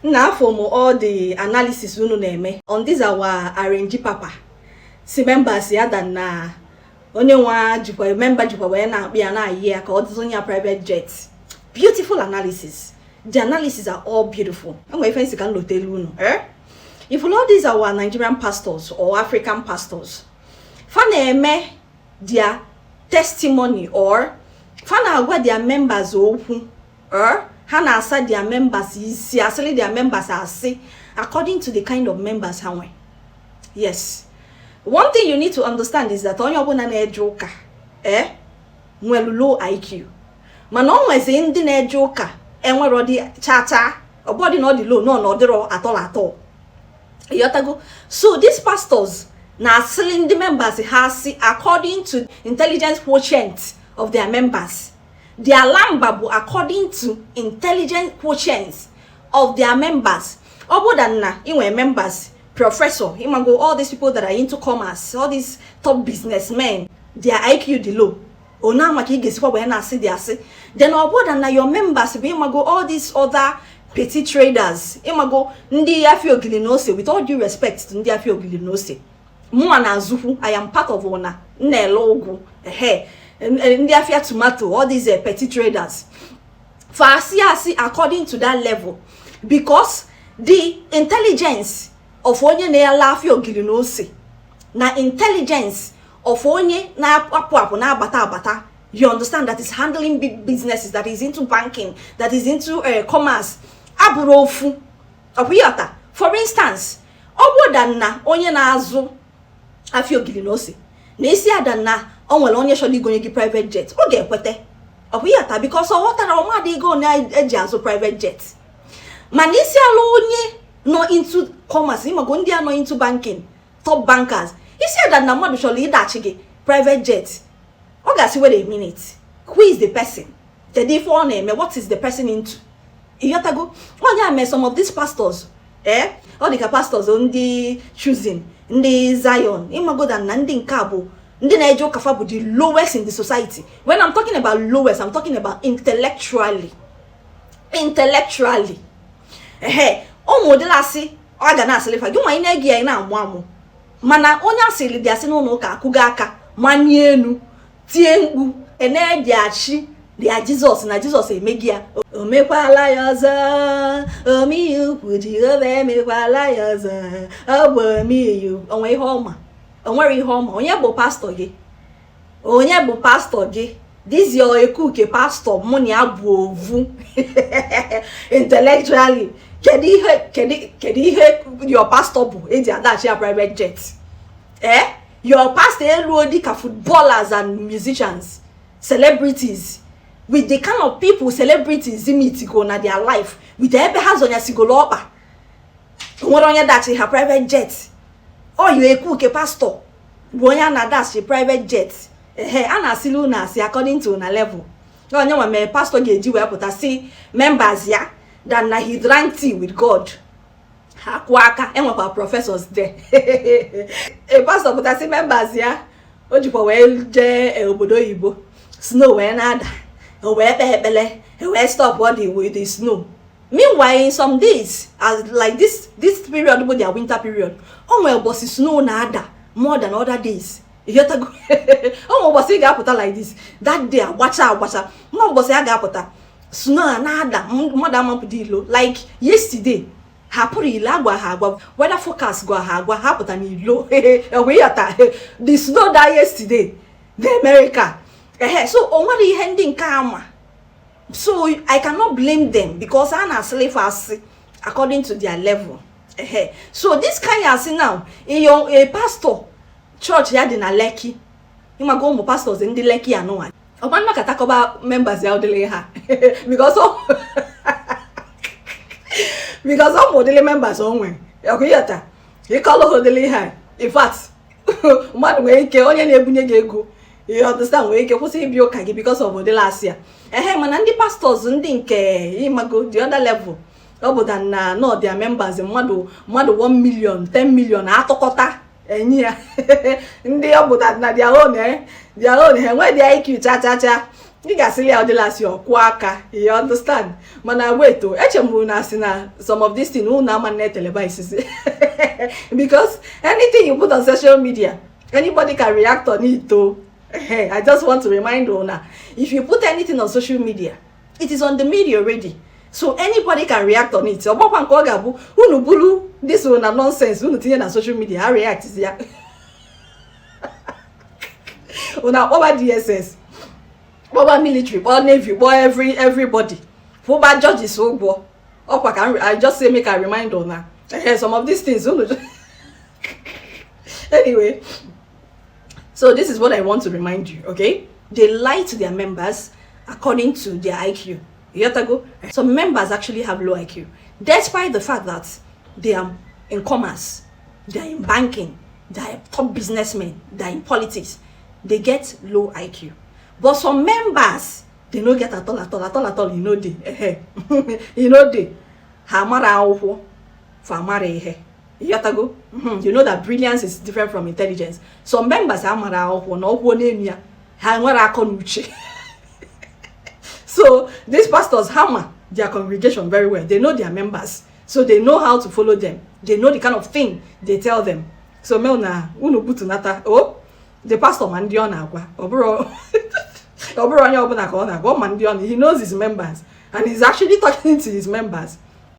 Now for all the analysis we know on this our RNG papa. Si members ya than na only one member na be na year called Zonia private jet. Beautiful analysis. The analysis are all beautiful. I'm going to can tell you if all these are our Nigerian pastors or African pastors, fan their testimony or fan what their members open or Hana aside their members is actually their members are say according to the kind of members how we. Yes. One thing you need to understand is that on your one and joker, well low IQ. Man always in the joker and we're already chatter or body not the low, no the raw at all. Yotago. So these pastors now selling the members has according to intelligence quotient of their members. Their lambabu according to intelligence quotients of their members. Other than members, professor, go all these people that are into commerce, all these top businessmen, their IQ the low. Oh now my kids when I see they say. Then other than your members, go all these other petty traders. Go ndi afio gilinose with all due respect to ndi afio gilinose. Mwana zuhu, I am part of ona. Ne logo. Ndi afia tomato, all these petty traders. For see according to that level. Because the intelligence of onye na afio gilinose. Na intelligence of onye na apu na abata. You understand that is handling big businesses, that is into banking, that is into commerce. Aburofu. Opiyata. For instance, obo dan na onye na azu afio gilinose. Na isi adanna onwere onye shodi go nye private jet. O ga-ekwete. Opiyata because o watara o ma dey go na eji azu private jet. Man isi ala onye no into commerce, imago ndị no into banking, top bankers. Isi adanna madu sholi idachi private jet. O ga see where they mean it. Who is the person? The different name. What is the person into? Iyotago. Oh yeah, some of these pastors, all the pastors on the choosing, in the Zion, imago than Nandin Kabo, Ndinejo Kafabu, the lowest in the society. When I'm talking about lowest, I'm talking about intellectually. Intellectually. Modelasi, Agana Salifa, you might negia na mwamu. Mana onya sili dia sino no ka kugaka, manienu. Tiengu energy dia Jesus na Jesus emegia omekwala yaza omi ukudi obe mekwala yaza obomi you onwe homa onwe homa onye bụ pastor gị this your ekuke pastor money abu ovu intellectually kedi ihe your pastor bụ eji adachi private jet your pastor eludika footballers and musicians, celebrities, with the kind of people celebrities meet go na their life, with the ebe has on your sigoloba. What on your that her private jet? Oh, you a cook pastor. Boya na that's a private jet. Ana siluna see according to na level. No, no, my pastor get you up to see members ya than na he drank tea with God. Hakwaka and our professors there. A pastor but I see members ya. Ojipo well je obodo Igbo. Snow when ada. Bele. Stop body with the snow. Meanwhile, in some days, as like this period with their winter period, well bossy snow nada more than other days. You have to go. Bossy gapota like this. That day, watch out. No bossy gapota. Snow nada more than mapudilo. Like yesterday. Hapuri lagwa hagwa weather forecast go hagwa hapota ni low the snow that yesterday the America so onwari handing kama so I cannot blame them because I na slave as according to their level so this kind of thing now a pastor church ya na Lekki imago mo pastors in the Lekki and no one oban makatakoba members ya odele ha because because some model members onwe okuyata e call hodele ha in fact man we ke onye na ebunye ge ego you understand we ke kwusi bi oka gi because of the last year mana ndị pastors ndị nke imago the other level obodo na no their members mmadụ 1 million 10 million atọkọta enyi ya ndị obodo na their own he when the IQ cha You guys see how the last year kwaka, you understand? Man, I wait to some of these things who now man televises because anything you put on social media, anybody can react on it too. I just want to remind you now, if you put anything on social media, it is on the media already. So anybody can react on it. This one nonsense. On social media, I react is yeah. Over DSS, over military, over navy, over everybody. For bad judges, so I just say make a reminder now. Some of these things. Anyway, so this is what I want to remind you. Okay, they lie to their members according to their IQ. You have to go. Some members actually have low IQ, despite the fact that they are in commerce, they are in banking, they are top businessmen, they are in politics. They get low IQ. But some members, they don't get at all. You know they. You know they. Hamara for amare. You have to go. You know that brilliance is different from intelligence. Some members hamara no name hamara konuche. So these pastors hammer their congregation very well. They know their members, so they know how to follow them. They know the kind of thing they tell them. So melna unu butunata the pastor mandion agwa obro obro anya obuna ka ọ na-agwa mandion. He knows his members and he's actually talking to his members.